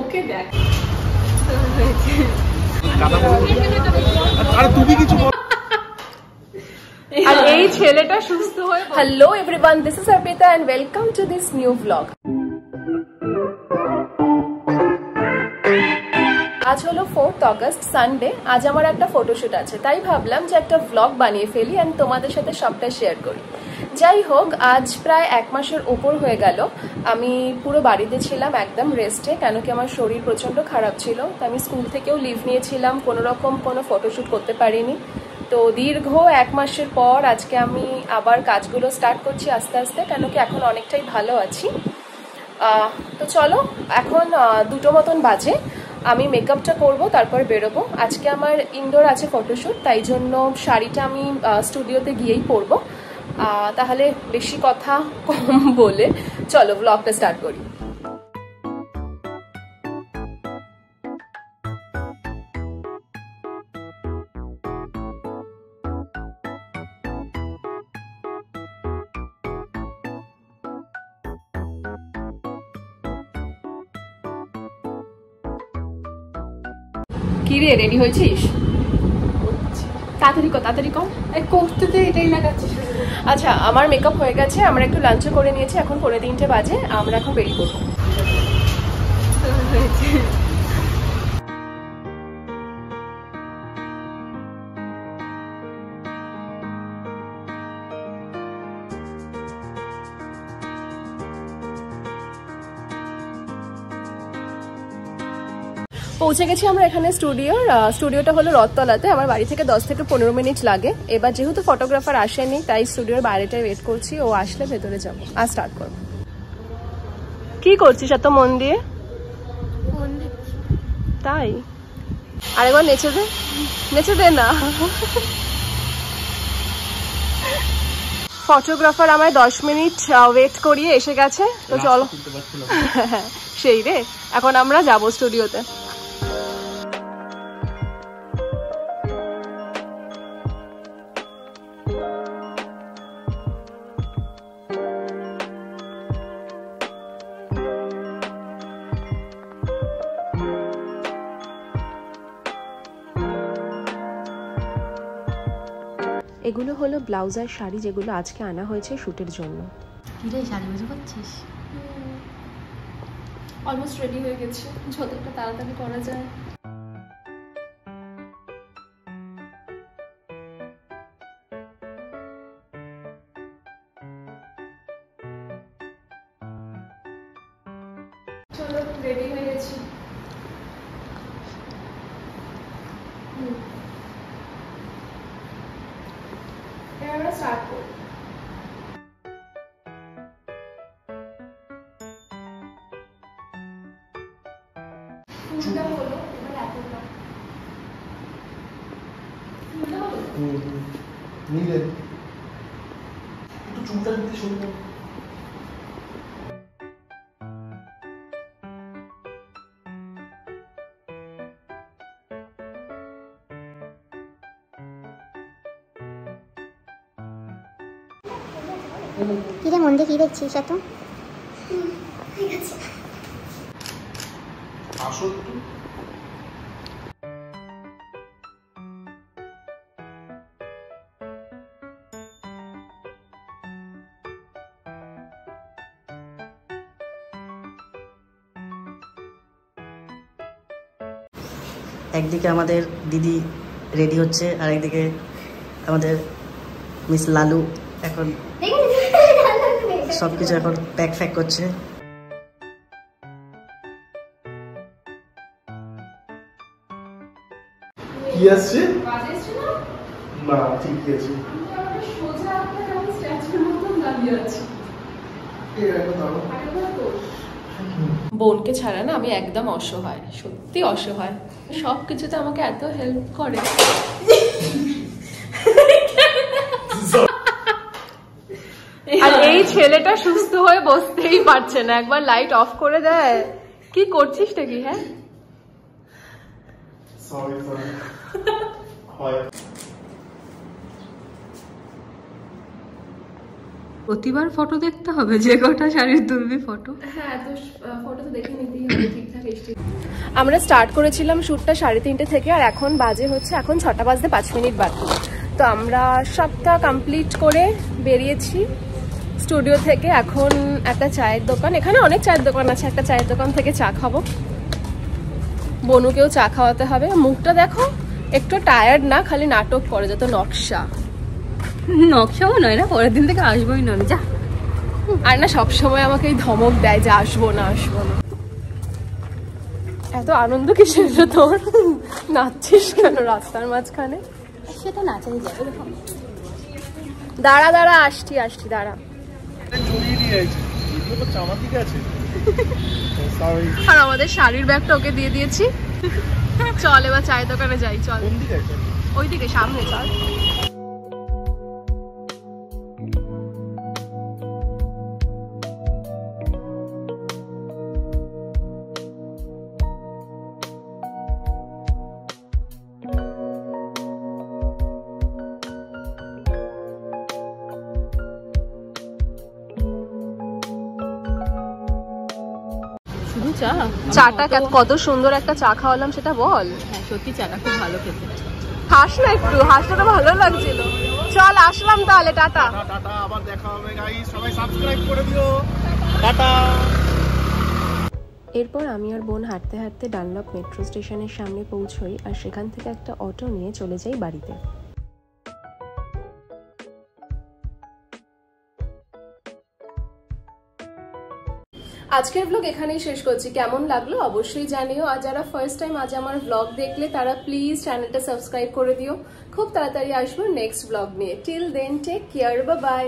ওকে দেখ তুমি কিছু আর এই ছেলেটা সুস্থ হয়ে। Hello everyone, this is Arpita and welcome to this new blog. আজ হলো 4th অগস্ট, সানডে। আজ আমার একটা ফটোশুট আছে, তাই ভাবলাম যে একটা ব্লগ বানিয়ে ফেলি এন্ড তোমাদের সাথে সবটা শেয়ার করি। যাই হোক, আজ প্রায় 1 মাসের ওপর হয়ে গেল আমি পুরো বাড়িতে ছিলাম, একদম রেস্টে, কেন কি আমার শরীর প্রচণ্ড খারাপ ছিল। তো আমি স্কুল থেকেও লিভ নিয়েছিলাম, কোনোরকম কোনো ফটোশুট করতে পারিনি। তো দীর্ঘ 1 মাসের পর আজকে আমি আবার কাজগুলো স্টার্ট করছি আস্তে আস্তে, কেন কি এখন অনেকটাই ভালো আছি। তো চলো, এখন 2টো মতন বাজে, আমি মেকআপটা করব, তারপর বেরোবো। আজকে আমার ইনডোর আছে ফটোশ্যুট, তাই জন্য শাড়িটা আমি স্টুডিওতে গিয়েই পরবো। তাহলে বেশি কথা কম বলে চলো ব্লগটা স্টার্ট করি। কি রে, রেডি হয়েছিস? তাড়াতাড়ি কর, তাড়াতাড়ি কর, করতে তো এটাই লাগাচ্ছিস। আচ্ছা, আমার মেকআপ হয়ে গেছে, আমরা একটু লাঞ্চও করে নিয়েছি, এখন 3:45 বাজে, আমরা এখন বেরিয়ে পড়বো। পৌঁছে গেছি আমরা এখানে স্টুডিওটা হলো রথতলাতে, আমার বাড়ি থেকে 10 থেকে 15 মিনিট লাগে। এবার যেহেতু ফটোগ্রাফার আসেনি, তাই স্টুডিওর বাইরেটাই ওয়েট করছি, ও আসলে ভেতরে যাবো আর স্টার্ট করবো। কি করছিস এত মন দিয়ে? তাই আরেকবার নেচে দে, নেচে দে না। ফটোগ্রাফার আমায় 10 মিনিট ওয়েট করিয়ে এসে গেছে, তো চলো। সেই রে, এখন আমরা যাবো স্টুডিওতে। এগুলো হলো ব্লাউজ আর শাড়ি, যেগুলো আজকে আনা হয়েছে শ্যুটের জন্য। কি রে, সাজুগুজু করছিস? অলমোস্ট রেডি হয়ে গেছি, যতটা তাড়াতাড়ি করা যায়। চলো, রেডি হয়ে গেছি। এবার স্টার্ট করব। ফুলটা হলো এবার এতটা, ফুলটা হলো নিলে একটু চুলটা দিতে শুরু করো। কি রে, মন দিয়ে কি দেখছিস এত? আসল তো একদিকে আমাদের দিদি রেডি হচ্ছে, আর একদিকে আমাদের মিস লালু এখন সবকিছু এখন প্যাক ফ্যাক করছে। কি আসছে? না, ঠিকই আছে। সোজা একটা যেমন স্ট্যাচুর মতন দাঁড়িয়ে আছে। বোনকে ছাড়া না আমি একদম অসহায়, সত্যি অসহায়। সবকিছুতে আমাকে এত হেল্প করে। আর এই ছেলেটা সুস্থ হয়ে বসতেই পারছে না, একবার লাইট অফ করে দেয়। কি করছিস নাকি? হ্যাঁ, সরি হয়। প্রতিবার ফটো দেখতে হবে, যে কটা শাড়ির তুলবি ফটো। হ্যাঁ, তো ফটো তো দেখে নিতেই হবে ঠিকঠাক এসে। আমরা স্টার্ট করেছিলাম শ্যুটটা 3:30 থেকে, আর এখন বাজে হচ্ছে এখন 6টা বাজতে 5 মিনিট বাকি। তো আমরা সবটা কমপ্লিট করে বেরিয়েছি স্টুডিও থেকে। এখন একটা চায়ের দোকান, এখানে অনেক চায়ের দোকান আছে, একটা চায়ের দোকান থেকে চা খাবো। বনুকেও চা খাওয়াতে হবে। মুখটা দেখো, একটু টায়ার্ড না, খালি নাটক করে, যত নকশা। নকশাও নয় না, পরের দিন থেকে আসবোই না, যা। আর না, সবসময় আমাকে এই ধমক দেয় যে আসবো না আসবো না। এত আনন্দ কিসের তোর? নাচছিস কেন রাস্তার মাঝখানে? সেটা নাচাই যাবে। দাঁড়া দাঁড়া, আসছি দাঁড়া। আর আমাদের শাড়ির ব্যাগটা ওকে দিয়ে দিয়েছি। চল এবার চায়ের দোকানে যাই, চল। ওইদিকে সামনে চল। শুধু চা? চাটা কত সুন্দর একটা চা খাওয়ালাম, সেটা বল। হ্যাঁ, সত্যি চাটা খুব ভালো খেতে। হাস না একটু, হাসটা ভালো লাগছিল। চল আসলাম তাহলে, টাটা। টাটা, আবার দেখা হবে গাইস, সবাই সাবস্ক্রাইব করে দিও। টাটা। এরপর আমি আর বোন হাঁটতে হাঁটতে ডানলপ মেট্রো স্টেশনের সামনে পৌঁছই, আর সেখান থেকে একটা অটো নিয়ে চলে যাই বাড়িতে। আজকের ব্লগ এখানেই শেষ করছি। কেমন লাগলো অবশ্যই জানিও। আর যারা ফার্স্ট টাইম আজ আমার ব্লগ দেখলে তারা প্লিজ চ্যানেলটা সাবস্ক্রাইব করে দিও। খুব তাড়াতাড়ি আসবো নেক্সট ব্লগ নিয়ে। Till then take care, bye by.